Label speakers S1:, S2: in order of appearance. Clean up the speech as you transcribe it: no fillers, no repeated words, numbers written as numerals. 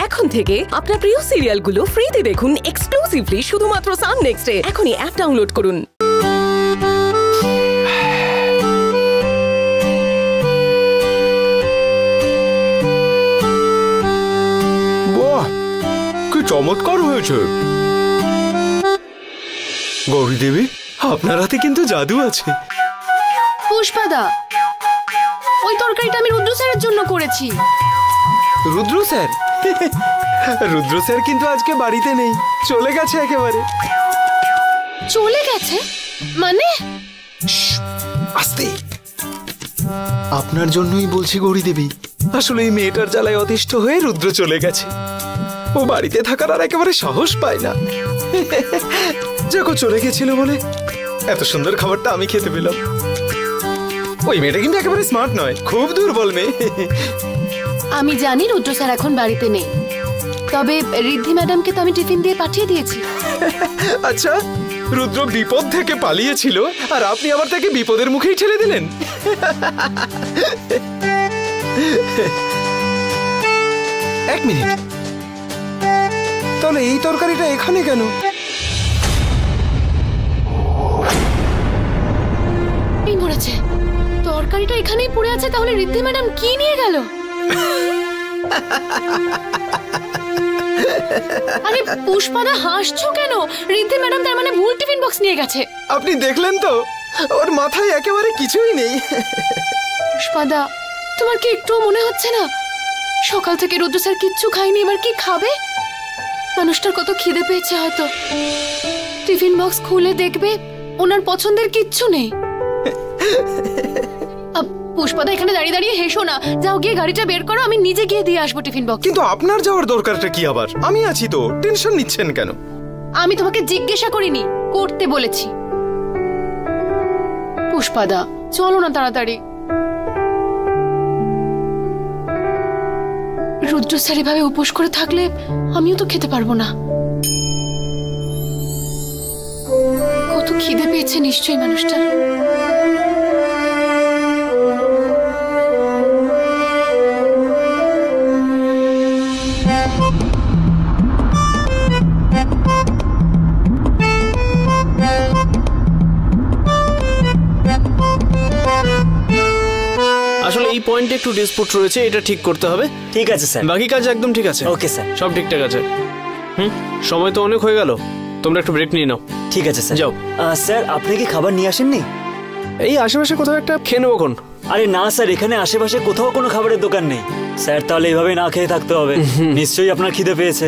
S1: এখন থেকে আপনার প্রিয় সিরিয়ালগুলো ফ্রিতে দেখুন এক্সক্লুসিভলি শুধুমাত্র সান নেক্সটে। এখনই অ্যাপ ডাউনলোড করুন।
S2: বাহ, কি চমৎকার হয়েছে। গৌরী দেবী, আপনার হাতে কিন্তু জাদু আছে।
S3: পুষ্পাদা, ওই তরকারিটা আমি রুদ্র স্যারের জন্য করেছি।
S2: রুদ্র স্যার? রুদ্র স্যার কিন্তু আজকে বাড়িতে নেই, চলে গেছে একেবারে।
S3: চলে গেছে মানে?
S2: আস্তে, আপনার জন্যই বলছি গৌরী দেবী। আসলে এই মেয়েটার জ্বালায় অতিষ্ঠ হয়ে রুদ্র চলে গেছে। ও বাড়িতে থাকার আর একেবারে সাহস পায় না। যাকো, চলে গেছিল বলে এত সুন্দর খাবারটা আমি খেতে পেলাম। ওই মেয়েটা কিন্তু একেবারে স্মার্ট নয়, খুব দুর্বল মেয়ে।
S3: আমি জানি রুদ্র স্যার এখন বাড়িতে নেই, তবে ঋদ্ধি ম্যাডামকে তো আমি টিফিন দিয়ে পাঠিয়ে দিয়েছি।
S2: আচ্ছা, রুদ্র বিপদ থেকে পালিয়েছিল আর আপনি আবার তাকে বিপদের মুখেই ঠেলে দিলেন। এক মিনিট, তাহলে এই তরকারিটা এখানে কেন?
S3: এই মরেছে, তরকারিটা এখানেই পড়ে আছে, তাহলে ঋদ্ধি ম্যাডাম কি নিয়ে গেল? আরে পুষ্পাদা, হাসছো কেন? ঋদ্ধি ম্যাডাম তার মানে ভুল টিফিন বক্স নিয়ে গেছে।
S2: আপনি দেখলেন তো, ওর মাথায় একেবারে কিছুই নেই।
S3: পুষ্পাদা, তোমার কি একটু মনে হচ্ছে না সকাল থেকে রুদ্র স্যার কিচ্ছু খায়নি, এবার কি খাবে? মানুষটার কত খিদে পেয়েছে হয়তো। টিফিন বক্স খুলে দেখবে ওনার পছন্দের কিচ্ছু নেই। পুষ্পাদা, এখানে দাঁড়িয়ে দাঁড়িয়ে হেসো না, যাও গিয়ে গাড়িটা বের করো, আমি নিজে গিয়ে দিয়ে আসবো টিফিন বক্স।
S2: কিন্তু আপনার যাওয়ার দরকারটা কি আবার? আমি আছি তো, টেনশন নিচ্ছেন কেন?
S3: আমি তোমাকে জিজ্ঞাসা করিনি, করতে বলেছি। পুষ্পাদা, চলো না তাড়াতাড়ি। রুদ্র স্যার এভাবে উপোস করে থাকলে আমিও তো খেতে পারবো না। কত খিদে পেয়েছে নিশ্চয়ই মানুষটা।
S4: আসলে এই পয়েন্টে একটু ডিসপুট রয়েছে, এটা ঠিক করতে হবে।
S5: ঠিক আছে স্যার,
S4: বাকি কাজ একদম ঠিক আছে।
S5: ওকে স্যার,
S4: সব ঠিকঠাক আছে। সময় তো অনেক হয়ে গেল, তোমরা একটু ব্রেক নিয়ে নাও।
S5: ঠিক আছে স্যার।
S4: যাও।
S5: স্যার, আপনি কি খাবার নিয়ে আসেননি?
S4: এই আশেপাশে কোথাও একটা খেয়ে নেবো কোন?
S5: আরে না স্যার, এখানে আশেপাশে কোথাও কোনো খাবারের দোকান নেই স্যার। তাহলে এইভাবে না খেয়ে থাকতে হবে, নিশ্চয়ই আপনার খিদে পেয়েছে।